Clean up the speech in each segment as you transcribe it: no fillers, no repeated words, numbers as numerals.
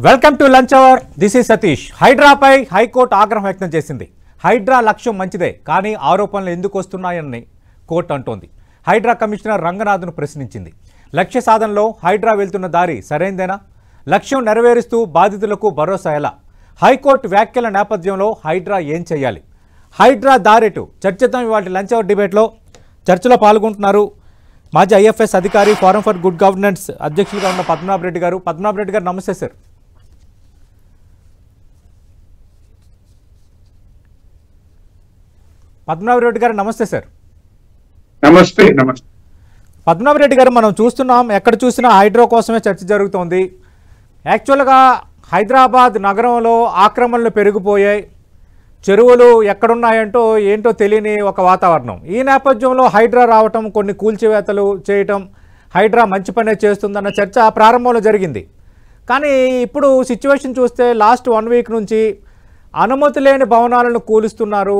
Welcome to lunch hour. This is Satish. హైడ్రాపై high court ఆగ్రహం వ్యక్తం చేసింది. హైడ్రా లక్ష్యం మంచిదే, కానీ ఆరోపణలు ఎందుకు వస్తున్నాయని కోర్టు అంటోంది. హైడ్రా కమిషనర్ రంగనాథ్ను ప్రశ్నించింది. లక్ష్య సాధనలో హైడ్రా వెళ్తున్న దారి సరైందేనా? లక్ష్యం నెరవేరుస్తూ బాధితులకు భరోసా ఎలా? హైకోర్టు వ్యాఖ్యల నేపథ్యంలో హైడ్రా ఏం చేయాలి? హైడ్రా దారెటు చర్చిద్దాం. ఇవాళ లంచ్ అవర్ డిబేట్లో చర్చలో పాల్గొంటున్నారు మాజీ ఐఎఫ్ఎస్ అధికారి, ఫోరం ఫర్ గుడ్ గవర్నెన్స్ అధ్యక్షులుగా ఉన్న పద్మనాభ రెడ్డి గారు. పద్మనాభ రెడ్డి గారు నమస్తే సార్. పద్మనాభ రెడ్డి గారు నమస్తే సార్. నమస్తే. నమస్తే పద్మనాభ రెడ్డి గారు, మనం చూస్తున్నాం ఎక్కడ చూసినా హైడ్రా కోసమే చర్చ జరుగుతోంది. యాక్చువల్గా హైదరాబాద్ నగరంలో ఆక్రమణలు పెరిగిపోయాయి, చెరువులు ఎక్కడున్నాయంటో ఏంటో తెలియని ఒక వాతావరణం. ఈ నేపథ్యంలో హైడ్రా రావటం, కొన్ని కూల్చివేతలు చేయటం, హైడ్రా మంచి పనే చేస్తుందన్న చర్చ ప్రారంభంలో జరిగింది. కానీ ఇప్పుడు సిచ్యువేషన్ చూస్తే లాస్ట్ 1 వీక్ నుంచి అనుమతి లేని భవనాలను కూలుస్తున్నారు,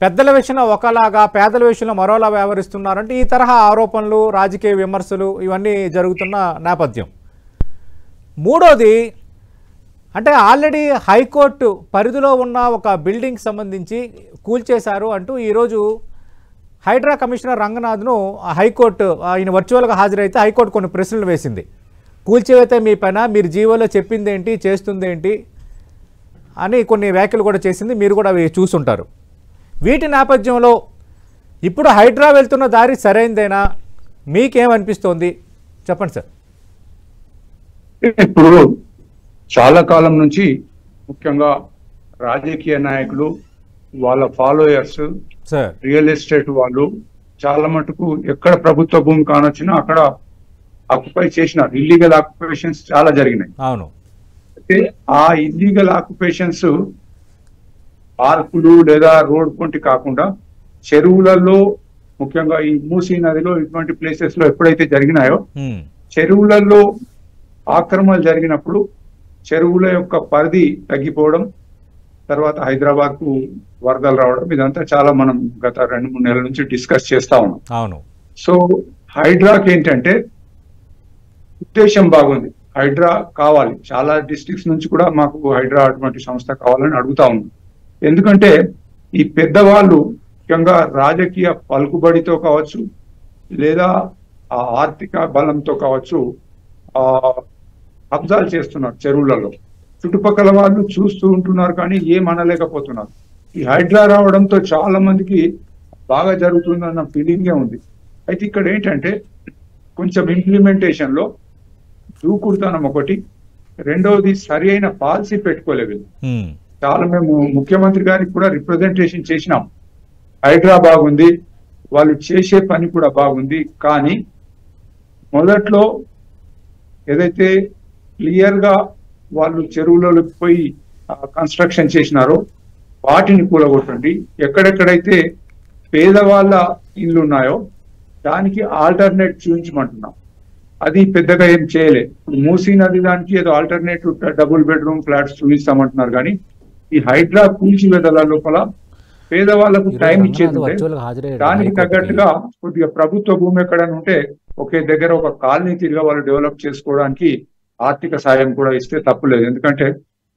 పెద్దల విషయంలో ఒకలాగా పేదల విషయంలో మరోలా వ్యవహరిస్తున్నారంటే ఈ తరహా ఆరోపణలు, రాజకీయ విమర్శలు ఇవన్నీ జరుగుతున్న నేపథ్యం. మూడోది అంటే ఆల్రెడీ హైకోర్టు పరిధిలో ఉన్న ఒక బిల్డింగ్ సంబంధించి కూల్చేశారు అంటూ ఈరోజు హైడ్రా కమిషనర్ రంగనాథ్ను హైకోర్టు ఆయన వర్చువల్గా హాజరైతే హైకోర్టు కొన్ని ప్రశ్నలు వేసింది. కూల్చివేతే మీ పైన, మీరు జీవోలో చెప్పిందేంటి, చేస్తుందేంటి అని కొన్ని వ్యాఖ్యలు కూడా చేసింది. మీరు కూడా అవి చూసుంటారు. వీటి నేపథ్యంలో ఇప్పుడు హైడ్రా వెళ్తున్న దారి సరైందేనా? మీకేమనిపిస్తోంది చెప్పండి సార్. ఇప్పుడు చాలా కాలం నుంచి ముఖ్యంగా రాజకీయ నాయకులు, వాళ్ళ ఫాలోయర్స్, రియల్ ఎస్టేట్ వాళ్ళు చాలా మటుకు ఎక్కడ ప్రభుత్వ భూమి కానొచ్చినా అక్కడ ఆక్యుపై చేసినారు. ఇల్లీగల్ ఆక్యుపేషన్స్ చాలా జరిగినాయి. అవును. అయితే ఆ ఇల్లీగల్ ఆక్యుపేషన్స్ పార్కులు లేదా రోడ్ పొంటి కాకుండా చెరువులలో, ముఖ్యంగా ఈ మూసీ నదిలో ఇటువంటి ప్లేసెస్ లో ఎప్పుడైతే జరిగినాయో, చెరువులలో ఆక్రమణలు జరిగినప్పుడు చెరువుల యొక్క పరిధి తగ్గిపోవడం, తర్వాత హైదరాబాద్ కు వరదలు రావడం, ఇదంతా చాలా మనం గత 2-3 నెలల నుంచి డిస్కస్ చేస్తా ఉన్నాం. అవును. సో హైడ్రాకి ఏంటంటే ఉద్దేశం బాగుంది, హైడ్రా కావాలి. చాలా డిస్ట్రిక్ట్స్ నుంచి కూడా మాకు హైడ్రా అటువంటి సంస్థ కావాలని అడుగుతా ఉన్నాం. ఎందుకంటే ఈ పెద్దవాళ్ళు ముఖ్యంగా రాజకీయ పలుకుబడితో కావచ్చు, లేదా ఆ ఆర్థిక బలంతో కావచ్చు, కబ్జాలు చేస్తున్నారు చెరువులలో. చుట్టుపక్కల వాళ్ళు చూస్తూ ఉంటున్నారు కానీ ఏం అనలేకపోతున్నారు. ఈ హైడ్రా రావడంతో చాలా మందికి బాగా జరుగుతుందన్న ఫీలింగే ఉంది. అయితే ఇక్కడ ఏంటంటే కొంచెం ఇంప్లిమెంటేషన్ లో దూకుడుతనం ఒకటి, రెండవది సరి అయిన పాలసీ పెట్టుకోలేదు. చాలా మేము ముఖ్యమంత్రి గారికి కూడా రిప్రజెంటేషన్ చేసినాం. హైడ్రా బాగుంది, వాళ్ళు చేసే పని కూడా బాగుంది, కానీ మొదట్లో ఏదైతే క్లియర్ గా వాళ్ళు చెరువులోకి పోయి కన్స్ట్రక్షన్ చేసినారో వాటిని కూలగొట్టండి. ఎక్కడెక్కడైతే పేదవాళ్ళ ఇల్లు ఉన్నాయో దానికి ఆల్టర్నేట్ చూపించమంటున్నాం. అది పెద్దగా ఏం చేయలే. మూసీ నది దానికి ఏదో ఆల్టర్నేటివ్ డబుల్ బెడ్రూమ్ ఫ్లాట్స్ చూపిస్తామంటున్నారు. కానీ ఈ హైడ్రా కూల్చివేతల లోపల పేదవాళ్లకు టైం ఇచ్చేది, దానికి తగ్గట్టుగా కొద్దిగా ప్రభుత్వ భూమి ఎక్కడైనా ఉంటే ఒకే దగ్గర ఒక కాలనీ తిరిగా వాళ్ళు డెవలప్ చేసుకోవడానికి ఆర్థిక సాయం కూడా ఇస్తే తప్పులేదు. ఎందుకంటే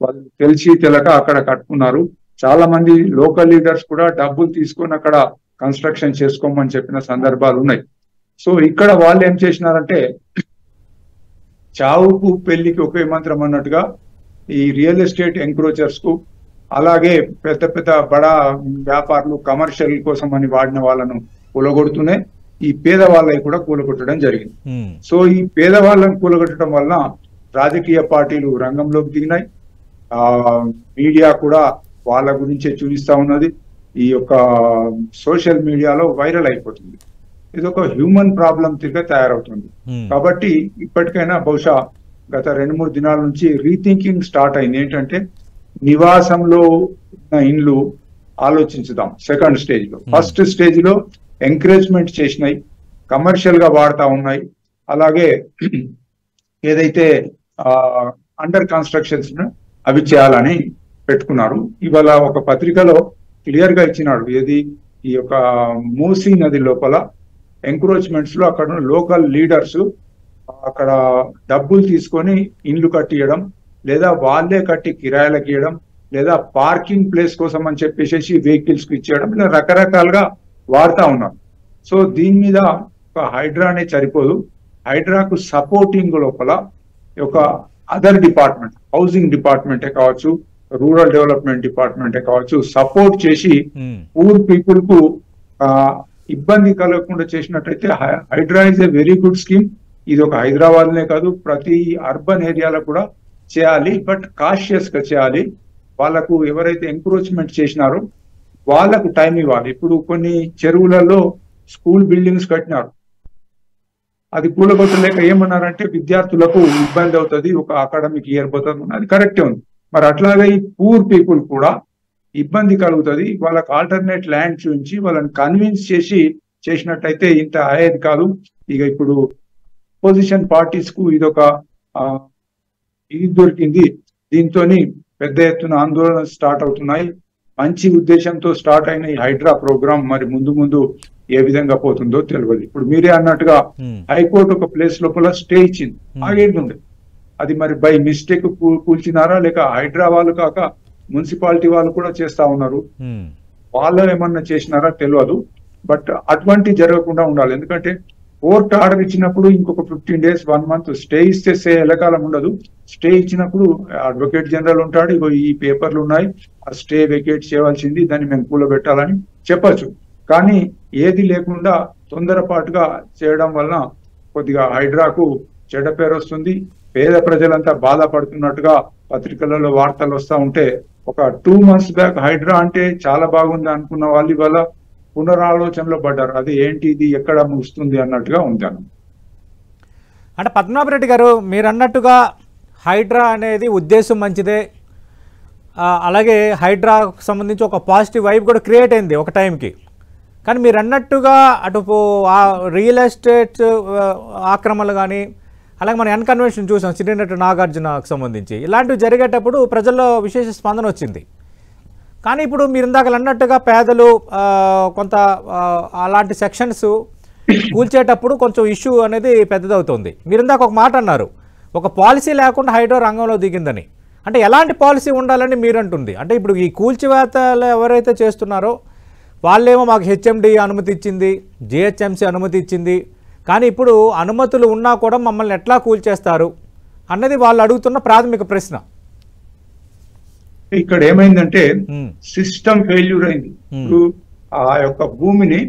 వాళ్ళు తెలిసి తెలక అక్కడ కట్టుకున్నారు. చాలా మంది లోకల్ లీడర్స్ కూడా డబ్బులు తీసుకొని అక్కడ కన్స్ట్రక్షన్ చేసుకోమని చెప్పిన సందర్భాలు ఉన్నాయి. సో ఇక్కడ వాళ్ళు ఏం చేసినారంటే చావుకు పెళ్లికి ఒకే మంత్రం అన్నట్టుగా ఈ రియల్ ఎస్టేట్ ఎంక్రోచర్స్ కు, అలాగే పెద్ద పెద్ద బడా వ్యాపారులు కమర్షియల్ కోసం అని వాడిన వాళ్ళను కూలగొడుతూనే ఈ పేదవాళ్ళని కూడా కూలగొట్టడం జరిగింది. సో ఈ పేదవాళ్ళని కూలగొట్టడం వలన రాజకీయ పార్టీలు రంగంలోకి దిగినాయి. మీడియా కూడా వాళ్ళ గురించే చూపిస్తా ఉన్నది. ఈ యొక్క సోషల్ మీడియాలో వైరల్ అయిపోతుంది. ఇది ఒక హ్యూమన్ ప్రాబ్లం తిరిగా తయారవుతుంది. కాబట్టి ఇప్పటికైనా బహుశా గత 2-3 దినాల నుంచి రీథింకింగ్ స్టార్ట్ అయింది. ఏంటంటే నివాసంలో ఉన్న ఇండ్లు ఆలోచించుదాం. సెకండ్ స్టేజ్ లో, ఫస్ట్ స్టేజ్ లో ఎంకరేజ్మెంట్ చేసినాయి, కమర్షియల్ గా వాడుతా ఉన్నాయి. అలాగే ఏదైతే అండర్ కన్స్ట్రక్షన్స్ అవి చేయాలని పెట్టుకున్నారు. ఇవాళ ఒక పత్రికలో క్లియర్ గా ఇచ్చినాడు. ఏది ఈ యొక్క మూసీ నది లోపల ఎంక్రోచ్మెంట్స్ లో అక్కడ లోకల్ లీడర్స్ అక్కడ డబ్బులు తీసుకొని ఇండ్లు కట్టియడం, లేదా వాళ్ళే కట్టి కిరాయిలకు ఇవ్వడం, లేదా పార్కింగ్ ప్లేస్ కోసం అని చెప్పేసి వెహికల్స్ కి ఇచ్చేయడం, ఇలా రకరకాలుగా వాడుతా ఉన్నారు. సో దీని మీద ఒక హైడ్రానే సరిపోదు. హైడ్రాకు సపోర్టింగ్ లోపల ఒక అదర్ డిపార్ట్మెంట్, హౌసింగ్ డిపార్ట్మెంటే కావచ్చు, రూరల్ డెవలప్మెంట్ డిపార్ట్మెంటే కావచ్చు, సపోర్ట్ చేసి పూర్ పీపుల్ కు ఇబ్బంది కలగకుండా చేసినట్టయితే HYDRAA is a very good scheme. ఇది ఒక హైదరాబాద్ నే కాదు, ప్రతి అర్బన్ ఏరియాలో కూడా చేయాలి. బట్ కాషియస్ గా చేయాలి. వాళ్ళకు ఎవరైతే ఎంక్రోచ్మెంట్ చేసినారో వాళ్ళకు టైం ఇవ్వాలి. ఇప్పుడు కొన్ని చెరువులలో స్కూల్ బిల్డింగ్స్ కట్టినారు, అది కూలగొట్టలేక ఏమన్నారంటే విద్యార్థులకు ఇబ్బంది అవుతుంది, ఒక అకాడమిక్ ఇయర్ పోతుంది. అది కరెక్టే ఉంది. మరి అట్లాగే ఈ పూర్ పీపుల్ కూడా ఇబ్బంది కలుగుతుంది. వాళ్ళకి ఆల్టర్నేట్ ల్యాండ్ చూపించి వాళ్ళని కన్విన్స్ చేసి చేసినట్టయితే ఇంత అయ్యేది కాదు. ఇక ఇప్పుడు అపోజిషన్ పార్టీస్ కు ఇదొక ఇది దొరికింది. దీంతో పెద్ద ఎత్తున ఆందోళన స్టార్ట్ అవుతున్నాయి. మంచి ఉద్దేశంతో స్టార్ట్ అయిన ఈ హైడ్రా ప్రోగ్రామ్ మరి ముందు ముందు ఏ విధంగా పోతుందో తెలియదు. ఇప్పుడు మీరే అన్నట్టుగా హైకోర్టు ఒక ప్లేస్ లోపల స్టే ఇచ్చింది, ఆగేది ఉండే. అది మరి బై మిస్టేక్ కూల్చినారా లేక హైడ్రా వాళ్ళు కాక మున్సిపాలిటీ వాళ్ళు కూడా చేస్తా ఉన్నారు, వాళ్ళు ఏమన్నా చేసినారా తెలియదు. బట్ అటువంటి జరగకుండా ఉండాలి. ఎందుకంటే కోర్టు ఆర్డర్ ఇచ్చినప్పుడు ఇంకొక 15 days 1 month స్టే ఇస్తే ఎలకాలం ఉండదు. స్టే ఇచ్చినప్పుడు అడ్వకేట్ జనరల్ ఉంటాడు, ఇగో ఈ పేపర్లు ఉన్నాయి, ఆ స్టే వెకేట్ చేయవలసింది, దాన్ని మేము కూలబెట్టాలని చెప్పచ్చు. కానీ ఏది లేకుండా తొందరపాటుగా చేయడం వలన కొద్దిగా హైడ్రాకు చెడ్డ పేరు వస్తుంది. పేద ప్రజలంతా బాధపడుతున్నట్టుగా పత్రికలలో వార్తలు వస్తూ ఉంటే, ఒక 2 months బ్యాక్ హైడ్రా అంటే చాలా బాగుంది అనుకున్న వాళ్ళు ఇవాళ పునరాలోచనలో పడ్డారు. అది ఏంటి, ఇది ఎక్కడ ముగుస్తుంది అన్నట్టుగా ఉంది. అంటే పద్మనాభరెడ్డి గారు మీరు అన్నట్టుగా హైడ్రా అనేది ఉద్దేశం మంచిదే, అలాగే హైడ్రాకు సంబంధించి ఒక పాజిటివ్ వైబ్ కూడా క్రియేట్ అయింది ఒక టైంకి. కానీ మీరు అన్నట్టుగా అటు రియల్ ఎస్టేట్ ఆక్రమణలు కానీ, అలాగే మన అన్కన్వెన్షన్ చూసాం సినీ నటుడు నాగార్జునకు సంబంధించి, ఇలాంటివి జరిగేటప్పుడు ప్రజల్లో విశేష స్పందన వచ్చింది. కానీ ఇప్పుడు మీరు ఇందాక అన్నట్టుగా పేదలు కొంత అలాంటి సెక్షన్స్ కూల్చేటప్పుడు కొంచెం ఇష్యూ అనేది పెద్దదవుతుంది. మీరు ఇందాక ఒక మాట అన్నారు, ఒక పాలసీ లేకుండా హైడ్రా రంగంలో దిగిందని. అంటే ఎలాంటి పాలసీ ఉండాలని మీరు అంటుంది? అంటే ఇప్పుడు ఈ కూల్చివేతలు ఎవరైతే చేస్తున్నారో వాళ్ళేమో మాకు హెచ్ఎండి అనుమతి ఇచ్చింది, జిహెచ్ఎంసీ అనుమతి ఇచ్చింది, కానీ ఇప్పుడు అనుమతులు ఉన్నా కూడా మమ్మల్ని ఎట్లా కూల్చేస్తారు అన్నది వాళ్ళు అడుగుతున్న ప్రాథమిక ప్రశ్న. ఇక్కడ ఏమైందంటే సిస్టమ్ ఫెయిల్యూర్ అయింది. ఇప్పుడు ఆ యొక్క భూమిని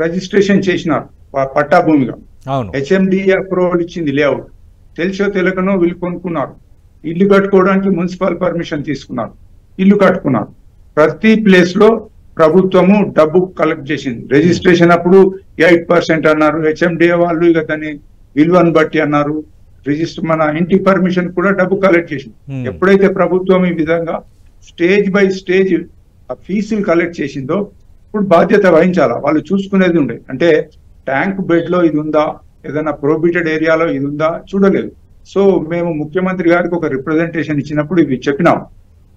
రిజిస్ట్రేషన్ చేసినారు పట్టా భూమిగా, హెచ్ఎండి అప్రూవల్ ఇచ్చింది, లేఅవుట్ తెలిసో తెలియకనో వీళ్ళు కొనుక్కున్నారు. ఇల్లు కట్టుకోవడానికి మున్సిపల్ పర్మిషన్ తీసుకున్నారు, ఇల్లు కట్టుకున్నారు. ప్రతి ప్లేస్ లో ప్రభుత్వము డబ్బు కలెక్ట్ చేసింది. రిజిస్ట్రేషన్ అప్పుడు 8% అన్నారు, హెచ్ఎండిఏ వాళ్ళు ఇక దాన్ని విలువను బట్టి అన్నారు. రిజిస్టర్ మన ఇంటి పర్మిషన్ కూడా డబ్బు కలెక్ట్ చేసింది. ఎప్పుడైతే ప్రభుత్వం ఈ విధంగా స్టేజ్ బై స్టేజ్ ఆ ఫీజులు కలెక్ట్ చేసిందో ఇప్పుడు బాధ్యత వహించాలా, వాళ్ళు చూసుకునేది ఉండే. అంటే ట్యాంక్ బెడ్ లో ఇది ఉందా, ఏదైనా ప్రొహిబిటెడ్ ఏరియాలో ఇది ఉందా చూడలేదు. సో మేము ముఖ్యమంత్రి గారికి ఒక రిప్రజెంటేషన్ ఇచ్చినప్పుడు ఇవి చెప్పినాం.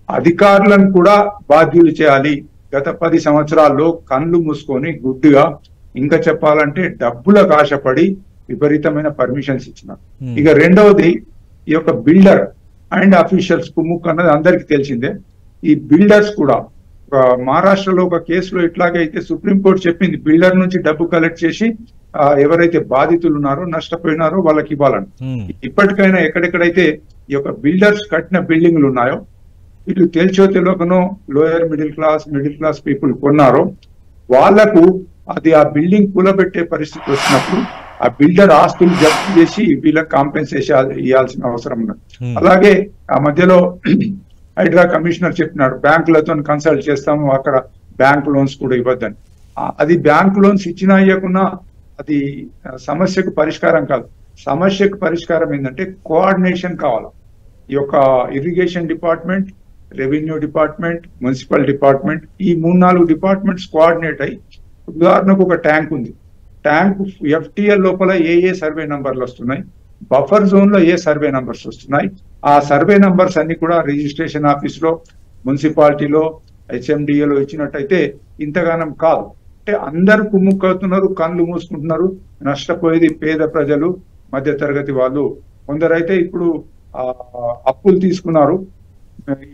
అధికారులను కూడా బాధ్యులు చేయాలి. గత 10 సంవత్సరాల్లో కళ్ళు మూసుకొని గుడ్డుగా, ఇంకా చెప్పాలంటే డబ్బులకు ఆశపడి విపరీతమైన పర్మిషన్స్ ఇచ్చినారు. ఇక రెండవది ఈ యొక్క బిల్డర్ అండ్ అఫీషియల్స్ కుమ్ముక్ అన్నది అందరికి తెలిసిందే. ఈ బిల్డర్స్ కూడా మహారాష్ట్రలో ఒక కేసులో ఇట్లాగైతే సుప్రీంకోర్టు చెప్పింది, బిల్డర్ నుంచి డబ్బు కలెక్ట్ చేసి ఎవరైతే బాధితులు ఉన్నారో నష్టపోయినారో వాళ్ళకి ఇవ్వాలని. ఇప్పటికైనా ఎక్కడెక్కడైతే ఈ యొక్క బిల్డర్స్ కట్టిన బిల్డింగ్లు ఉన్నాయో, వీళ్ళు తెలిసో తెలియకనో లోయర్ మిడిల్ క్లాస్ పీపుల్ కొన్నారో వాళ్లకు అది ఆ బిల్డింగ్ కూలబెట్టే పరిస్థితి వచ్చినప్పుడు ఆ బిల్డర్ ఆస్తులు జప్తు చేసి వీళ్ళకి కాంపెన్సేషన్ ఇవ్వాల్సిన అవసరం ఉన్నది. అలాగే ఆ మధ్యలో హైడ్రా కమిషనర్ చెప్పినాడు, బ్యాంకులతో కన్సల్ట్ చేస్తాము, అక్కడ బ్యాంక్ లోన్స్ కూడా ఇవ్వద్దని. అది బ్యాంక్ లోన్స్ ఇచ్చినా ఇవ్వకున్నా అది సమస్యకు పరిష్కారం కాదు. సమస్యకు పరిష్కారం ఏంటంటే కోఆర్డినేషన్ కావాలి. ఈ యొక్క irrigation department, revenue department, municipal department, ఈ 3-4 డిపార్ట్మెంట్స్ కోఆర్డినేట్ అయ్యి, ఉదాహరణకు ఒక ట్యాంక్ ఉంది, ట్యాంక్ FTL లోపల ఏ సర్వే నంబర్లు వస్తున్నాయి, బఫర్ జోన్ లో ఏ సర్వే నంబర్స్ వస్తున్నాయి, ఆ సర్వే నంబర్స్ అన్ని కూడా రిజిస్ట్రేషన్ ఆఫీస్ లో, మున్సిపాలిటీలో, హెచ్ఎండిఏలో ఇచ్చినట్టయితే ఇంతగానం కాదు. అంటే అందరు కుమ్ముక్కవుతున్నారు, కళ్ళు మూసుకుంటున్నారు. నష్టపోయేది పేద ప్రజలు, మధ్య తరగతి వాళ్ళు. కొందరైతే ఇప్పుడు అప్పులు తీసుకున్నారు,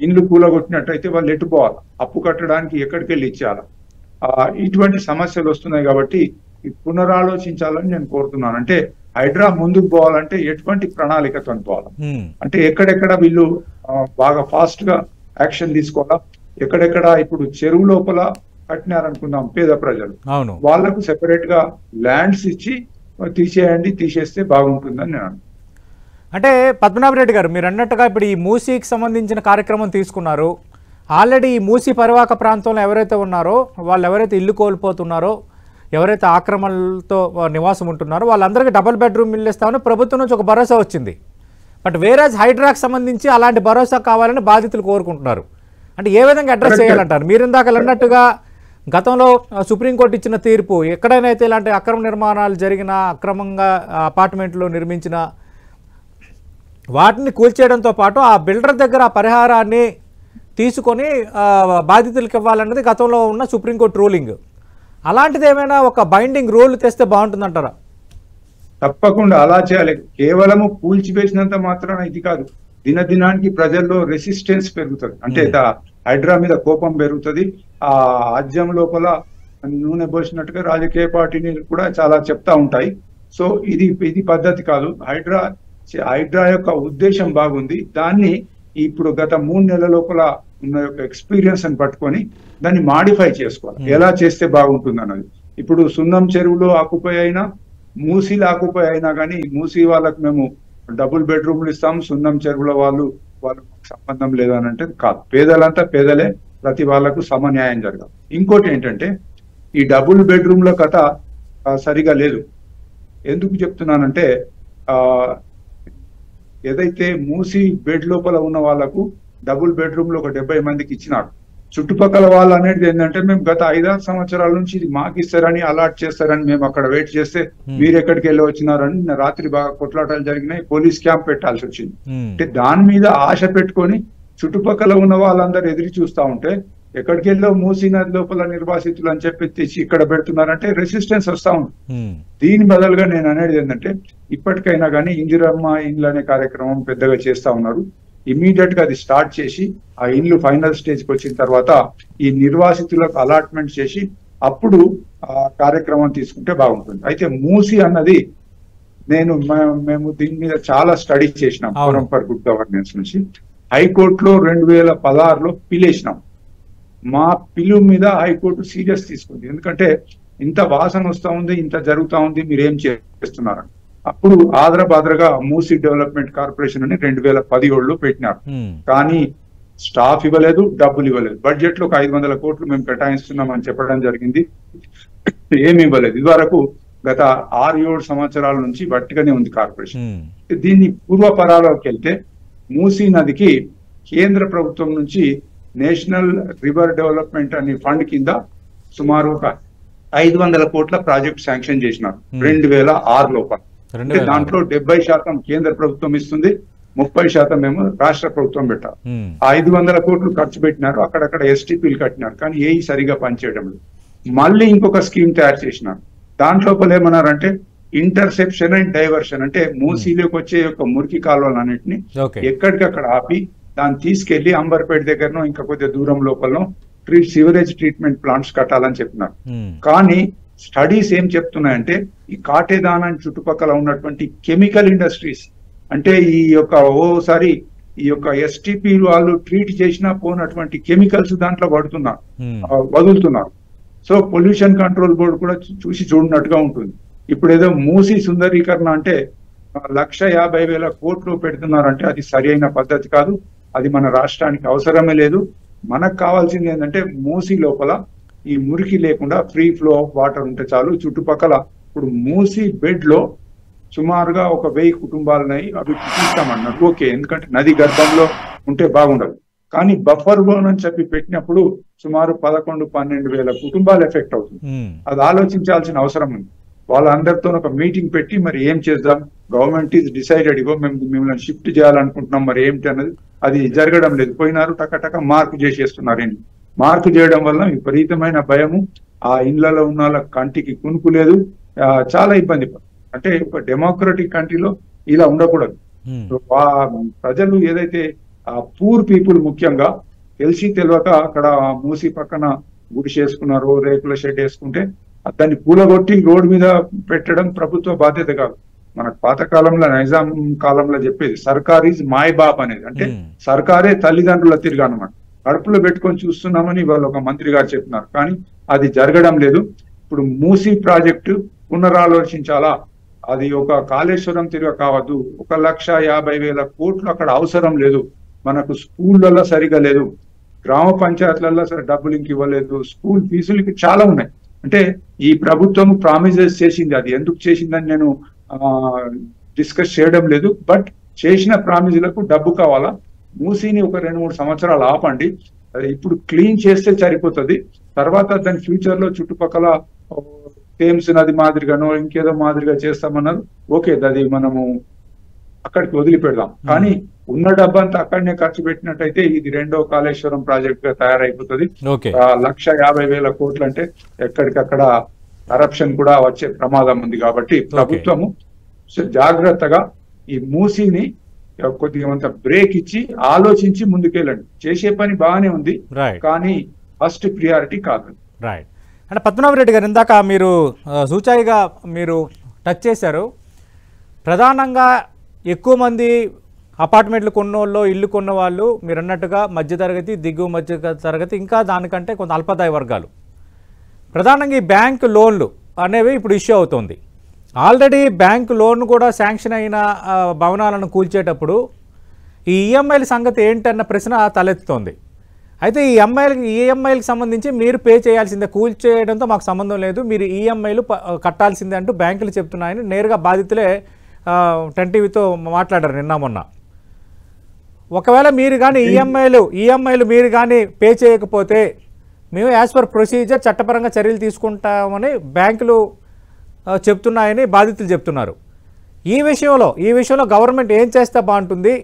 ఇండ్లు కూలగొట్టినట్టయితే వాళ్ళు ఎట్టుపోవాలి, అప్పు కట్టడానికి ఎక్కడికి వెళ్ళి ఇచ్చేయాలి. ఇటువంటి సమస్యలు వస్తున్నాయి కాబట్టి పునరాలోచించాలని నేను కోరుతున్నాను. అంటే హైడ్రా ముందుకు పోవాలంటే ఎటువంటి ప్రణాళికతో పోవాలి, అంటే ఎక్కడెక్కడ వీళ్ళు బాగా ఫాస్ట్ గా యాక్షన్ తీసుకోవాలా, ఎక్కడెక్కడ ఇప్పుడు చెరువు లోపల కట్టినారనుకుందాం పేద ప్రజలు, వాళ్లకు సెపరేట్ గా ల్యాండ్స్ ఇచ్చి తీసేస్తే బాగుంటుందని నేను. అంటే పద్మనాభరెడ్డి గారు మీరు అన్నట్టుగా ఇప్పుడు ఈ మూసీకి సంబంధించిన కార్యక్రమం తీసుకున్నారు. ఆల్రెడీ ఈ మూసీ పరివాహక ప్రాంతంలో ఎవరైతే ఉన్నారో వాళ్ళు ఎవరైతే ఇల్లు కోల్పోతున్నారో, ఎవరైతే ఆక్రమణలతో నివాసం ఉంటున్నారో వాళ్ళందరికీ డబుల్ బెడ్రూమ్ ఇల్లు ఇస్తామని ప్రభుత్వం నుంచి ఒక భరోసా వచ్చింది. బట్ వేరేజ్ హైడ్రాకి సంబంధించి అలాంటి భరోసా కావాలని బాధితులు కోరుకుంటున్నారు. అంటే ఏ విధంగా అడ్రస్ చేయాలంటారు? మీరు ఇందాక అన్నట్టుగా గతంలో సుప్రీంకోర్టు ఇచ్చిన తీర్పు, ఎక్కడైనా అయితే ఇలాంటి అక్రమ నిర్మాణాలు జరిగిన, అక్రమంగా అపార్ట్మెంట్లు నిర్మించిన వాటిని కూల్చేయడంతో పాటు ఆ బిల్డర్ దగ్గర ఆ పరిహారాన్ని తీసుకొని బాధితులకు ఇవ్వాలన్నది గతంలో ఉన్న సుప్రీంకోర్టు రూలింగ్. అలాంటిది ఏమైనా ఒక బైండింగ్ రూల్ తెస్తే బాగుంటుందంటారా? తప్పకుండా అలా చేయాలి. కేవలము కూల్చివేసినంత మాత్రాన ఇది కాదు, దినదినానికి ప్రజల్లో రెసిస్టెన్స్ పెరుగుతుంది. అంటే హైడ్రా మీద కోపం పెరుగుతుంది. ఆ రాజ్యం లోపల నూనె పోసినట్టుగా రాజకీయ పార్టీని కూడా చాలా చెప్తా ఉంటాయి. సో ఇది పద్ధతి కాదు. హైడ్రా యొక్క ఉద్దేశం బాగుంది. దాన్ని ఇప్పుడు గత 3 నెలల లోపల ఉన్న యొక్క ఎక్స్పీరియన్స్ అని పట్టుకొని దాన్ని మాడిఫై చేసుకోవాలి, ఎలా చేస్తే బాగుంటుంది అన్నది. ఇప్పుడు సున్నం చెరువులో ఆకుపై అయినా, మూసీలో ఆకుపై అయినా కానీ మూసీ వాళ్ళకు మేము డబుల్ బెడ్రూమ్లు ఇస్తాం, సున్నం చెరువుల వాళ్ళకు సంబంధం లేదని అంటే కాదు. పేదలంతా పేదలే, ప్రతి వాళ్లకు సమన్యాయం జరగాలి. ఇంకోటి ఏంటంటే ఈ డబుల్ బెడ్రూమ్ల కథ సరిగా లేదు. ఎందుకు చెప్తున్నానంటే ఏదైతే మూసీ బెడ్ లోపల ఉన్న వాళ్ళకు డబుల్ బెడ్రూమ్ లో ఒక 70 మందికి ఇచ్చినారు. చుట్టుపక్కల వాళ్ళు అనేది ఏంటంటే మేము గత 5-6 సంవత్సరాల నుంచి ఇది మాకు ఇస్తారని, అలాట్ చేస్తారని మేము అక్కడ వెయిట్ చేస్తే మీరు ఎక్కడికి వెళ్ళి వచ్చినారని రాత్రి బాగా కొట్లాటాలు జరిగినాయి, పోలీస్ క్యాంప్ పెట్టాల్సి వచ్చింది. అంటే దాని మీద ఆశ పెట్టుకొని చుట్టుపక్కల ఉన్న వాళ్ళందరూ ఎదురు చూస్తా ఉంటే ఎక్కడికి వెళ్ళో మూసీ నది లోపల నిర్వాసితులు అని చెప్పి తెచ్చి ఇక్కడ పెడుతున్నారంటే రెసిస్టెన్స్ వస్తా ఉంది. దీని బదులుగా నేను అనేది ఏంటంటే ఇప్పటికైనా కానీ ఇందిరమ్మ ఇండ్లు అనే కార్యక్రమం పెద్దగా చేస్తా ఉన్నారు. ఇమీడియట్ గా అది స్టార్ట్ చేసి ఆ ఇండ్లు ఫైనల్ స్టేజ్ కి వచ్చిన తర్వాత ఈ నిర్వాసితులకు అలాట్మెంట్ చేసి అప్పుడు ఆ కార్యక్రమం తీసుకుంటే బాగుంటుంది. అయితే మూసీ అన్నది మేము దీని మీద చాలా స్టడీ చేసినాం. ఫోరం ఫర్ గుడ్ గవర్నెన్స్ నుంచి హైకోర్టులో 2016లో పిలేసినాం. మా పిలుపు మీద హైకోర్టు సీరియస్ తీసుకుంది. ఎందుకంటే ఇంత వాసన వస్తా ఉంది, ఇంత జరుగుతా ఉంది, మీరేం చేస్తున్నారు. అప్పుడు ఆదరబాదరగా మూసీ డెవలప్మెంట్ కార్పొరేషన్ అని 2017లో పెట్టినారు. కానీ స్టాఫ్ ఇవ్వలేదు, డబ్బులు ఇవ్వలేదు. బడ్జెట్ లో ఒక 500 కోట్లు మేము కేటాయిస్తున్నాం అని చెప్పడం జరిగింది, ఏమి ఇవ్వలేదు. ఇదివరకు గత 6-7 సంవత్సరాల నుంచి వట్టిగానే ఉంది కార్పొరేషన్. దీన్ని పూర్వపరాలోకి వెళ్తే మూసీ నదికి కేంద్ర ప్రభుత్వం నుంచి నేషనల్ రివర్ డెవలప్మెంట్ అనే ఫండ్ కింద సుమారు ఒక 500 కోట్ల ప్రాజెక్ట్ శాంక్షన్ చేసినారు 2006 లోపల. దాంట్లో 70% కేంద్ర ప్రభుత్వం ఇస్తుంది, 30% మేము రాష్ట్ర ప్రభుత్వం పెట్టాలి. 500 కోట్లు ఖర్చు పెట్టినారు, అక్కడక్కడ ఎస్టీపీలు కట్టినారు, కానీ ఏవి సరిగా పనిచేయడం లేదు. మళ్ళీ ఇంకొక స్కీమ్ తయారు చేసినారు. దాంట్లోపల ఏమన్నారంటే ఇంటర్సెప్షన్ అండ్ డైవర్షన్, అంటే మూసీలోకి వచ్చే యొక్క మురికి కాలువలన్నింటినీ ఎక్కడికక్కడ ఆపి దాన్ని తీసుకెళ్లి అంబర్పేట దగ్గరనో ఇంకా కొద్దిగా దూరం లోపలనో సివరేజ్ ట్రీట్మెంట్ ప్లాంట్స్ కట్టాలని చెప్పినారు. కానీ స్టడీస్ ఏం చెప్తున్నాయంటే ఈ కాటేదానం చుట్టుపక్కల ఉన్నటువంటి కెమికల్ ఇండస్ట్రీస్, అంటే ఈ యొక్క ఓసారి ఈ యొక్క ఎస్టీపీ వాళ్ళు ట్రీట్ చేసినా పోనటువంటి కెమికల్స్ దాంట్లో వదులుతున్నారు. సో పొల్యూషన్ కంట్రోల్ బోర్డు కూడా చూసి చూడనట్టుగా ఉంటుంది. ఇప్పుడు ఏదో మూసీ సుందరీకరణ అంటే 1,50,000 కోట్లు పెడుతున్నారంటే అది సరి అయిన పద్ధతి కాదు. అది మన రాష్ట్రానికి అవసరమే లేదు. మనకు కావాల్సింది ఏంటంటే మూసీ లోపల ఈ మురికి లేకుండా ఫ్రీ ఫ్లో ఆఫ్ వాటర్ ఉంటే చాలు. చుట్టుపక్కల ఇప్పుడు మూసీ బెడ్ లో సుమారుగా ఒక 1000 కుటుంబాలు ఉన్నాయి, అవి తీస్తామన్నారు. ఓకే, ఎందుకంటే నది గర్భంలో ఉంటే బాగుండదు. కానీ బఫర్ జోన్ అని చెప్పి పెట్టినప్పుడు సుమారు 11-12 కుటుంబాలు ఎఫెక్ట్ అవుతుంది. అది ఆలోచించాల్సిన అవసరం ఉంది. వాళ్ళందరితో ఒక మీటింగ్ పెట్టి మరి ఏం చేద్దాం, గవర్నమెంట్ ఈజ్ డిసైడెడ్, ఇగో మేము మిమ్మల్ని షిఫ్ట్ చేయాలనుకుంటున్నాం, మరి ఏమిటి అన్నది అది జరగడం లేదు. పోయినారు టక మార్కు చేసేస్తున్నారు. మార్కు చేయడం వల్ల విపరీతమైన భయము, ఆ ఇళ్లలో ఉన్న వాళ్ళ కంటికి కునుకు లేదు, చాలా ఇబ్బంది. అంటే ఒక డెమోక్రటిక్ కంట్రీలో ఇలా ఉండకూడదు. ప్రజలు ఏదైతే పూర్ పీపుల్ ముఖ్యంగా తెలిసి తెలియక అక్కడ మూసి పక్కన గుడి చేసుకున్నారో రేకుల షెడ్ వేసుకుంటే దాన్ని కూలగొట్టి రోడ్డు మీద పెట్టడం ప్రభుత్వ బాధ్యత కాదు. మనకు పాతకాలంలో నైజాం కాలంలో చెప్పేది సర్కార్ ఈజ్ మాయ్ బాప్ అనేది, అంటే సర్కారే తల్లిదండ్రుల తిరిగి అనమాట. కడుపులో పెట్టుకొని చూస్తున్నామని వాళ్ళు ఒక మంత్రి గారు చెప్తున్నారు, కానీ అది జరగడం లేదు. ఇప్పుడు మూసీ ప్రాజెక్టు పునరాలోచించాలా, అది ఒక కాళేశ్వరం తిరిగి కావద్దు. 1,50,000 కోట్లు అక్కడ అవసరం లేదు. మనకు స్కూళ్ళల్లో సరిగా లేదు, గ్రామ పంచాయతీలలో సరే డబ్బులు ఇంక ఇవ్వలేదు, స్కూల్ ఫీజులకి చాలా ఉన్నాయి. అంటే ఈ ప్రభుత్వం ప్రామిసెస్ చేసింది, అది ఎందుకు చేసిందని నేను డిస్కస్ చేయడం లేదు. బట్ చేసిన ప్రామిసులకు డబ్బు కావాలా. మూసీని ఒక 2-3 సంవత్సరాలు ఆపండి, ఇప్పుడు క్లీన్ చేస్తే సరిపోతుంది. తర్వాత దాని ఫ్యూచర్ లో చుట్టుపక్కల థేమ్స్ నది మాదిరిగానో ఇంకేదో మాదిరిగా చేస్తామన్నారు. ఓకే, అది మనము అక్కడికి వదిలిపెడదాం. కానీ ఉన్న డబ్బంతా అక్కడనే ఖర్చు పెట్టినట్టయితే ఇది 2వ కాళేశ్వరం ప్రాజెక్ట్ గా తయారైపోతుంది. 1,50,000 కోట్లు అంటే ఎక్కడికక్కడ కరప్షన్ కూడా వచ్చే ప్రమాదం ఉంది. కాబట్టి ప్రభుత్వము జాగ్రత్తగా ఈ మూసీని కొద్దిగా బ్రేక్ ఇచ్చి ఆలోచించి ముందుకెళ్ళండి. చేసే పని బాగానే ఉంది, కానీ ఫస్ట్ ప్రియారిటీ కాదు. రైట్. అంటే పద్మనాభరెడ్డి గారు, ఇందాక మీరు సూచాయిగా మీరు టచ్ చేశారు. ప్రధానంగా ఎక్కువ మంది అపార్ట్మెంట్లు కొన్నోళ్ళు, ఇల్లు కొన్న వాళ్ళు మీరు అన్నట్టుగా మధ్యతరగతి, దిగువ మధ్య తరగతి, ఇంకా దానికంటే కొంత అల్పదాయ వర్గాలు. ప్రధానంగా ఈ బ్యాంకు లోన్లు అనేవి ఇప్పుడు ఇష్యూ అవుతుంది. ఆల్రెడీ బ్యాంకు లోన్ కూడా శాంక్షన్ అయిన భవనాలను కూల్చేటప్పుడు ఈ ఈఎంఐల సంగతి ఏంటన్న ప్రశ్న తలెత్తుతోంది. అయితే ఈ ఈఎంఐలకు సంబంధించి మీరు పే చేయాల్సిందే, కూల్చేయడంతో మాకు సంబంధం లేదు, మీరు ఈఎంఐలు కట్టాల్సిందే అంటూ బ్యాంకులు చెప్తున్నాయని నేరుగా బాధితులే 10 టీవీతో మాట్లాడారు నిన్న మొన్న. ఒకవేళ మీరు కానీ ఈఎంఐలు మీరు కానీ పే చేయకపోతే మేము యాజ్ పర్ ప్రొసీజర్ చట్టపరంగా చర్యలు తీసుకుంటామని బ్యాంకులు చెప్తున్నాయని బాధితులు చెప్తున్నారు. ఈ విషయంలో గవర్నమెంట్ ఏం చేస్తే బాగుంటుంది?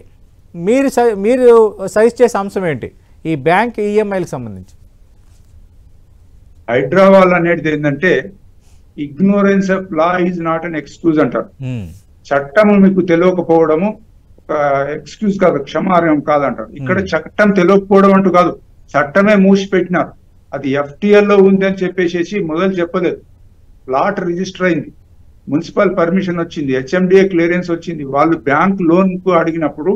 మీరు సజెస్ట్ చేసే అంశం ఏంటి ఈ బ్యాంక్ ఈఎంఐలకు సంబంధించి? హైదరాబాద్ అనేది ఏంటంటే ignorance of law is not an excuse అంటారు. చట్టం మీకు తెలియకపోవడము ఎక్స్క్యూజ్ కాదు, క్షమార్హం కాదంటారు. ఇక్కడ చట్టం తెలియకపోవడం అంటూ కాదు, చట్టమే మూసిపెట్టినారు. అది ఎఫ్టీఎల్ లో ఉంది అని చెప్పేసి మొదలు చెప్పలేదు. ప్లాట్ రిజిస్టర్ అయింది, మున్సిపల్ పర్మిషన్ వచ్చింది, హెచ్ఎండిఏ క్లియరెన్స్ వచ్చింది. వాళ్ళు బ్యాంక్ లోన్ కు అడిగినప్పుడు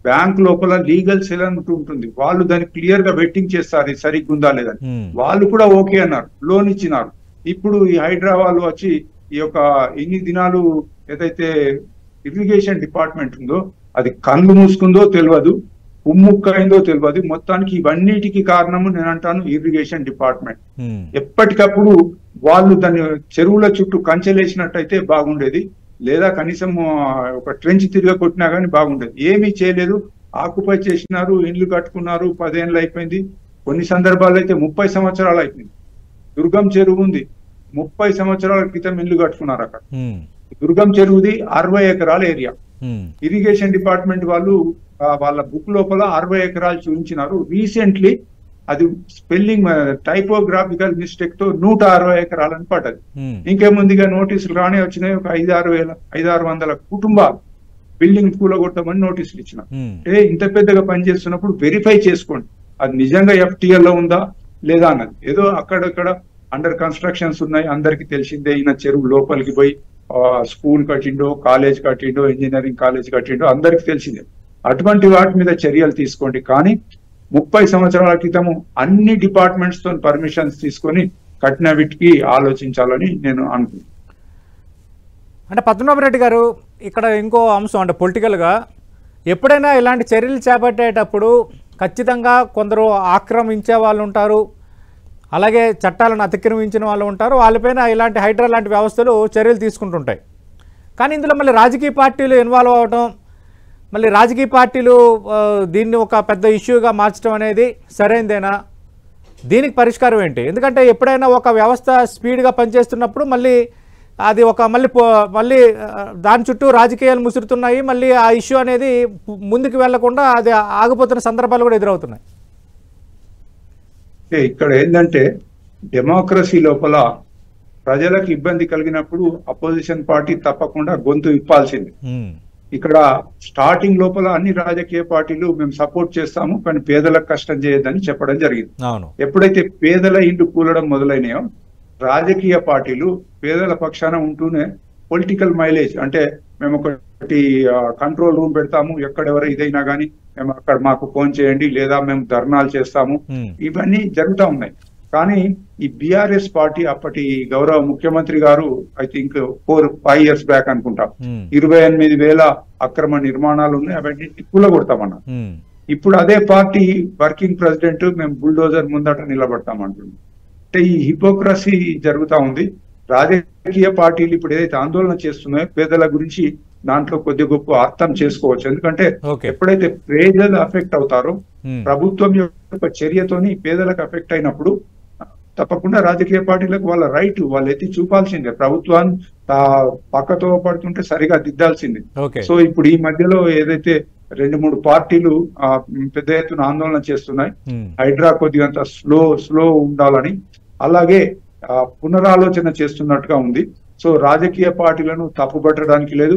బ్యాంక్ లోపల లీగల్ సెల్ అంటూ ఉంటుంది, వాళ్ళు దాన్ని క్లియర్ గా వెట్టింగ్ చేస్తారు ఇది సరిగ్గా ఉందా లేదని. వాళ్ళు కూడా ఓకే అన్నారు, లోన్ ఇచ్చినారు. ఇప్పుడు ఈ హైదరాబాద్ వచ్చి ఈ యొక్క ఇన్ని దినాలు ఏదైతే ఇరిగేషన్ డిపార్ట్మెంట్ ఉందో అది కళ్ళు మూసుకుందో తెలియదు, ఉమ్ముక్కైందో తెలియదు. మొత్తానికి ఇవన్నిటికీ కారణము నేను అంటాను ఇరిగేషన్ డిపార్ట్మెంట్. ఎప్పటికప్పుడు వాళ్ళు దాన్ని చెరువుల చుట్టూ కంచెలేసినట్టయితే బాగుండేది, లేదా కనీసం ఒక ట్రెంచ్ తిరిగి కొట్టినా కానీ బాగుండేది. ఏమీ చేయలేదు, ఆక్యుపై చేసినారు, ఇండ్లు కట్టుకున్నారు, 10 ఏళ్ళు అయిపోయింది. కొన్ని సందర్భాల్లో అయితే 30 సంవత్సరాలు అయిపోయింది. దుర్గం చెరువు ఉంది, 30 సంవత్సరాల క్రితం ఇల్లు కట్టుకున్నారు అక్కడ. దుర్గం చెరువుది 60 ఎకరాల ఏరియా. ఇరిగేషన్ డిపార్ట్మెంట్ వాళ్ళు వాళ్ళ బుక్ లోపల 60 ఎకరాలు చూపించినారు. రీసెంట్లీ అది స్పెల్లింగ్ టైపోగ్రాఫికల్ మిస్టేక్ తో 160 ఎకరాలని పడ్డది. ఇంకేముందిగా నోటీసులు రానే వచ్చినాయి. ఒక 500-600 కుటుంబాలు బిల్డింగ్ కూలగొట్టమని నోటీసులు ఇచ్చిన. అంటే ఇంత పెద్దగా పనిచేస్తున్నప్పుడు వెరిఫై చేసుకోండి అది నిజంగా ఎఫ్టీఎల్ లో ఉందా లేదా అన్నది. ఏదో అక్కడక్కడ అండర్ కన్స్ట్రక్షన్స్ ఉన్నాయి, అందరికి తెలిసిందే. ఈయన చెరువు లోపలికి పోయి స్కూల్ కట్టిండో, కాలేజ్ కట్టిండో, ఇంజనీరింగ్ కాలేజ్ కట్టిండో అందరికి తెలిసిందే. అటువంటి వాటి మీద చర్యలు తీసుకోండి. కానీ 30 సంవత్సరాల క్రితము అన్ని డిపార్ట్మెంట్స్ తో పర్మిషన్స్ తీసుకొని కట్టిన వీటికి ఆలోచించాలని నేను అనుకుంటున్నాను. అంటే పద్మనాభరెడ్డి గారు, ఇక్కడ ఇంకో అంశం అంటే పొలిటికల్గా ఎప్పుడైనా ఇలాంటి చర్యలు చేపట్టేటప్పుడు ఖచ్చితంగా కొందరు ఆక్రమించే వాళ్ళు ఉంటారు, అలాగే చట్టాలను అతిక్రమించిన వాళ్ళు ఉంటారు, వాళ్ళపైన ఇలాంటి హైడ్రా లాంటి వ్యవస్థలు చర్యలు తీసుకుంటుంటాయి. కానీ ఇందులో మళ్ళీ రాజకీయ పార్టీలు ఇన్వాల్వ్ అవ్వటం, మళ్ళీ రాజకీయ పార్టీలు దీన్ని ఒక పెద్ద ఇష్యూగా మార్చడం అనేది సరైనదేనా? దీనికి పరిష్కారం ఏంటి? ఎందుకంటే ఎప్పుడైనా ఒక వ్యవస్థ స్పీడ్గా పనిచేస్తున్నప్పుడు మళ్ళీ అది ఒక మళ్ళీ దాని చుట్టూ రాజకీయాలు ముసురుతున్నాయి, మళ్ళీ ఆ ఇష్యూ అనేది ముందుకు వెళ్లకుండా అది ఆగిపోతున్న సందర్భాలు కూడా ఎదురవుతున్నాయి. ఇక్కడ ఏంటంటే డెమోక్రసీ లోపల ప్రజలకు ఇబ్బంది కలిగినప్పుడు అపోజిషన్ పార్టీ తప్పకుండా గొంతు ఇప్పాల్సింది. ఇక్కడ స్టార్టింగ్ లోపల అన్ని రాజకీయ పార్టీలు మేము సపోర్ట్ చేస్తాము కానీ పేదలకు కష్టం చేయొద్దని చెప్పడం జరిగింది. ఎప్పుడైతే పేదల ఇండ్లు కూలడం మొదలైనాయో రాజకీయ పార్టీలు పేదల పక్షాన ఉంటూనే పొలిటికల్ మైలేజ్ అంటే మేము ఒకటి కంట్రోల్ రూమ్ పెడతాము, ఎక్కడెవరు ఇదైనా కానీ మేము అక్కడ మాకు ఫోన్ చేయండి లేదా మేము ధర్నాలు చేస్తాము, ఇవన్నీ జరుగుతూ ఉన్నాయి. కానీ ఈ బిఆర్ఎస్ పార్టీ అప్పటి గౌరవ ముఖ్యమంత్రి గారు ఐ థింక్ 4-5 years బ్యాక్ అనుకుంటా 28,000 అక్రమ నిర్మాణాలు ఉన్నాయి, అవన్నీ కూలగొడతామన్నారు. ఇప్పుడు అదే పార్టీ వర్కింగ్ ప్రెసిడెంట్ మేము బుల్డోజర్ ముందట నిలబడతామంటుంది. అంటే ఈ హిపోక్రసీ జరుగుతా ఉంది. రాజకీయ పార్టీలు ఇప్పుడు ఏదైతే ఆందోళన చేస్తున్నాయో పేదల గురించి దాంట్లో కొద్ది గొప్ప అర్థం చేసుకోవచ్చు. ఎందుకంటే ఎప్పుడైతే పేదలు అఫెక్ట్ అవుతారో ప్రభుత్వం యొక్క చర్యతోని పేదలకు అఫెక్ట్ అయినప్పుడు తప్పకుండా రాజకీయ పార్టీలకు వాళ్ళ రైట్ వాళ్ళు ఎత్తి చూపాల్సిందే, ప్రభుత్వాన్ని పక్కతో పడుతుంటే సరిగా దిద్దాల్సిందే. సో ఇప్పుడు ఈ మధ్యలో ఏదైతే 2-3 పార్టీలు పెద్ద ఎత్తున ఆందోళన చేస్తున్నాయి, హైడ్రా కొద్దిగంత స్లో ఉండాలని, అలాగే పునరాలోచన చేస్తున్నట్టుగా ఉంది. సో రాజకీయ పార్టీలను తప్పుపట్టడానికి లేదు,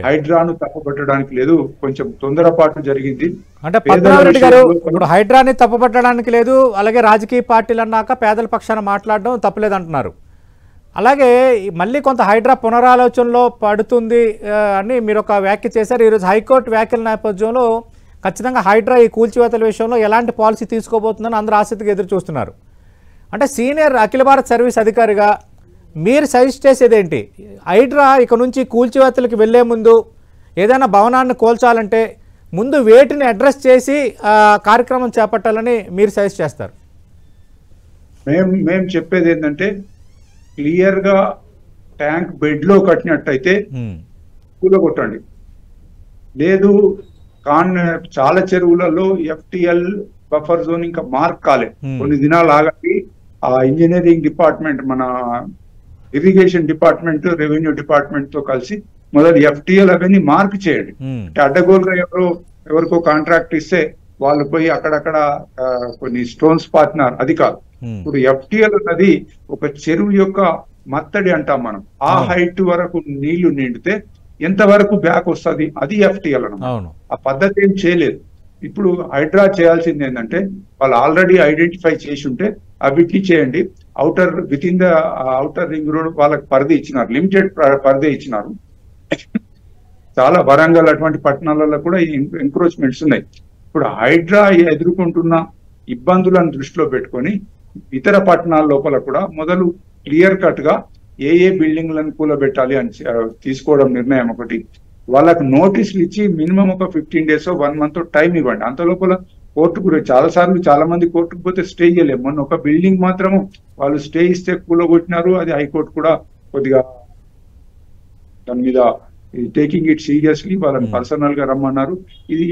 హైడ్రాను తప్పుపట్టడానికి లేదు, కొంచెం తొందరపాటు జరిగింది. అంటే పద్మనాభరెడ్డి గారు ఇప్పుడు హైడ్రాని తప్పుపట్టడానికి లేదు, అలాగే రాజకీయ పార్టీలు అన్నాక పేదల పక్షాన మాట్లాడడం తప్పలేదు అంటున్నారు. అలాగే మళ్ళీ కొంత హైడ్రా పునరాలోచనలో పడుతుంది అని మీరు ఒక వ్యాఖ్య చేశారు. ఈరోజు హైకోర్టు వ్యాఖ్యల నేపథ్యంలో ఖచ్చితంగా హైడ్రా ఈ కూల్చివేతల విషయంలో ఎలాంటి పాలసీ తీసుకోబోతుందని అందరూ ఆసక్తిగా ఎదురు చూస్తున్నారు. అంటే సీనియర్ అఖిల భారత సర్వీస్ అధికారిగా మీరు సజెస్ట్ చేసేది ఏంటి? హైడ్రా ఇక నుంచి కూల్చివేతలకు వెళ్లే ముందు ఏదైనా భవనాన్ని కూల్చాలంటే ముందు వేటిని అడ్రస్ చేసి కార్యక్రమం చేపట్టాలని మీరు సజెస్ట్ చేస్తారు? మేము చెప్పేది ఏంటంటే క్లియర్ గా ట్యాంక్ బెడ్ లో కట్టినట్టయితే కూలగొట్టండి. లేదు చాలా చెరువులలో ఎఫ్టిఎల్ బఫర్ జోన్ ఇంకా మార్క్ కాలే, కొన్ని దినాలు ఆగండి. ఆ ఇంజనీరింగ్ డిపార్ట్మెంట్, మన ఇరిగేషన్ డిపార్ట్మెంట్, రెవెన్యూ డిపార్ట్మెంట్ తో కలిసి మొదటి ఎఫ్టిఎల్ అవన్నీ మార్క్ చేయండి. అంటే అడ్డగోలుగా ఎవరికో కాంట్రాక్ట్ ఇస్తే వాళ్ళు పోయి అక్కడక్కడ కొన్ని స్టోన్స్ పాతినారు, అది కాదు. ఇప్పుడు ఎఫ్టిఎల్ అన్నది ఒక చెరువు యొక్క మత్తడి అంటాం మనం, ఆ హైట్ వరకు నీళ్లు నిండితే ఎంత వరకు బ్యాక్ వస్తుంది, అది ఎఫ్టిఎల్ అన్నమాట. ఆ పద్ధతి ఏం చేయలేదు. ఇప్పుడు హైడ్రా చేయాల్సింది ఏంటంటే వాళ్ళు ఆల్రెడీ ఐడెంటిఫై చేసి ఉంటే అవిటి చేయండి. With in the outer ring road వాళ్ళకి పరిధి ఇచ్చినారు, లిమిటెడ్ పరిధి ఇచ్చినారు. చాలా వరంగల్ అటువంటి పట్టణాలలో కూడా ఎంక్రోచ్మెంట్స్ ఉన్నాయి. ఇప్పుడు హైడ్రా ఎదుర్కొంటున్న ఇబ్బందులను దృష్టిలో పెట్టుకొని ఇతర పట్టణాల లోపల కూడా మొదలు క్లియర్ కట్ గా ఏ బిల్డింగ్లను కూలబెట్టాలి అని తీసుకోవడం నిర్ణయం ఒకటి. వాళ్ళకు నోటీసులు ఇచ్చి మినిమం ఒక 15 days 1 month టైం ఇవ్వండి. అంత లోపల కోర్టుకు చాలా మంది కోర్టుకు పోతే స్టే చేయలేము. మొన్న ఒక బిల్డింగ్ మాత్రము వాళ్ళు స్టే ఇస్తే కూలగొట్టినారు, అది హైకోర్టు కూడా కొద్దిగా దాని మీద టేకింగ్ ఇట్ సీరియస్లీ వాళ్ళని పర్సనల్ గా రమ్మన్నారు.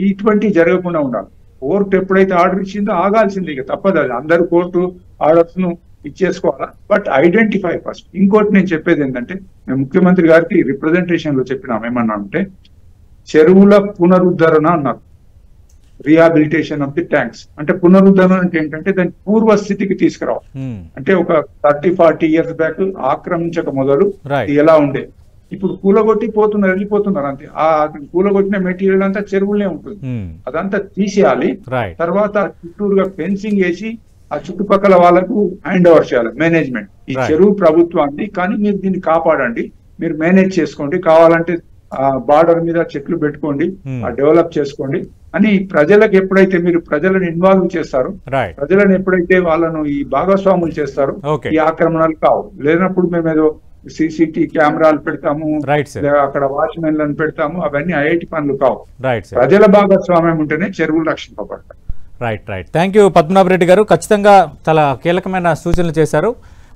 ఇటువంటి జరగకుండా ఉండాలి. కోర్టు ఎప్పుడైతే ఆర్డర్ ఇచ్చిందో ఆగాల్సిందే, ఇక తప్పదు. అది అందరు కోర్టు ఆర్డర్స్ ను ఇచ్చేసుకోవాలా, బట్ ఐడెంటిఫై ఫస్ట్. ఇంకోటి నేను చెప్పేది ఏంటంటే మేము ముఖ్యమంత్రి గారికి రిప్రజెంటేషన్ లో చెప్పినాం, ఏమన్నా అంటే చెరువుల పునరుద్ధరణ అన్నారు, రీహాబిలిటేషన్ ఆఫ్ ది ట్యాంక్స్. అంటే పునరుద్ధరణ అంటే ఏంటంటే దాని పూర్వస్థితికి తీసుకురావాలి. అంటే ఒక 30-40 years బ్యాక్ ఆక్రమించక మొదలు ఎలా ఉండే, ఇప్పుడు కూలగొట్టి వెళ్ళిపోతున్నారు అంతే. ఆ కూలగొట్టిన మెటీరియల్ అంతా చెరువులనే ఉంటుంది, అదంతా తీసేయాలి. తర్వాత చుట్టూరుగా ఫెన్సింగ్ వేసి ఆ చుట్టుపక్కల వాళ్ళకు హ్యాండ్ ఓవర్ చేయాలి మేనేజ్మెంట్. ఈ చెరువు ప్రభుత్వాన్ని, కానీ మీరు దీన్ని కాపాడండి, మీరు మేనేజ్ చేసుకోండి, కావాలంటే ఆ బార్డర్ మీద చెట్లు పెట్టుకోండి, డెవలప్ చేసుకోండి అని ప్రజలకు ఎప్పుడైతే మీరు ప్రజలను ఇన్వాల్వ్ చేస్తారో, ప్రజలను ఎప్పుడైతే వాళ్ళను ఈ భాగస్వాములు చేస్తారో ఈ ఆక్రమణలు కావు. లేనప్పుడు మేము ఏదో CCTV కెమెరాలు పెడతాము, అక్కడ వాచ్మెన్లను పెడతాము, అవన్నీ ఐఐటి పనులు కావు. ప్రజల భాగస్వామ్యం ఉంటేనే చెరువులు రక్షింపబడతాయి. రైట్. థ్యాంక్ యూ పద్మనాభరెడ్డి గారు. ఖచ్చితంగా చాలా కీలకమైన సూచనలు చేశారు.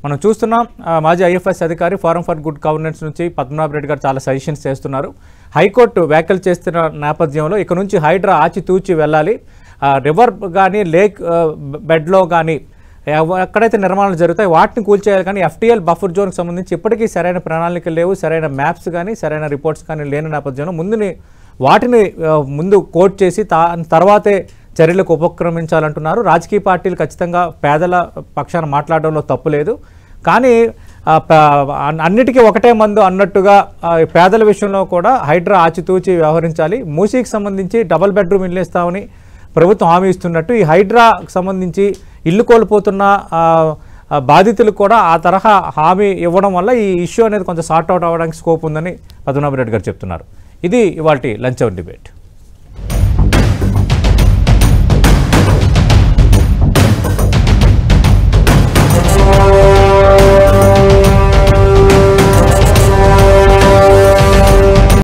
మనం చూస్తున్నాం మాజీ IFS అధికారి ఫోరం ఫర్ గుడ్ గవర్నెన్స్ నుంచి పద్మనాభరెడ్డి గారు చాలా సజెషన్స్ చేస్తున్నారు. హైకోర్టు వ్యాఖ్యలు చేస్తున్న నేపథ్యంలో ఇక నుంచి హైడ్రా ఆచితూచి వెళ్ళాలి. రివర్ కానీ లేక్ బెడ్లో కానీ ఎక్కడైతే నిర్మాణాలు జరుగుతాయి వాటిని కూల్చేయాలి. కానీ FTL బఫర్ జోన్కి సంబంధించి ఇప్పటికీ సరైన ప్రణాళికలు లేవు, సరైన మ్యాప్స్ కానీ సరైన రిపోర్ట్స్ కానీ లేని నేపథ్యంలో వాటిని ముందు కోట్ చేసి తర్వాతే చర్యలకు ఉపక్రమించాలంటున్నారు. రాజకీయ పార్టీలు ఖచ్చితంగా పేదల పక్షాన మాట్లాడడంలో తప్పు లేదు, కానీ అన్నిటికీ ఒకటే మందు అన్నట్టుగా పేదల విషయంలో కూడా హైడ్రా ఆచితూచి వ్యవహరించాలి. మూసీకి సంబంధించి డబుల్ బెడ్రూమ్ ఇల్లు ఇస్తామని ప్రభుత్వం హామీ ఇస్తున్నట్టు ఈ హైడ్రాకు సంబంధించి ఇల్లు కోల్పోతున్న బాధితులకు కూడా ఆ తరహా హామీ ఇవ్వడం వల్ల ఈ ఇష్యూ అనేది కొంచెం సార్ట్ అవుట్ అవ్వడానికి స్కోప్ ఉందని పద్మనాభరెడ్డి గారు చెప్తున్నారు. ఇది ఇవాల్టి లంచ్ అవర్ డిబేట్.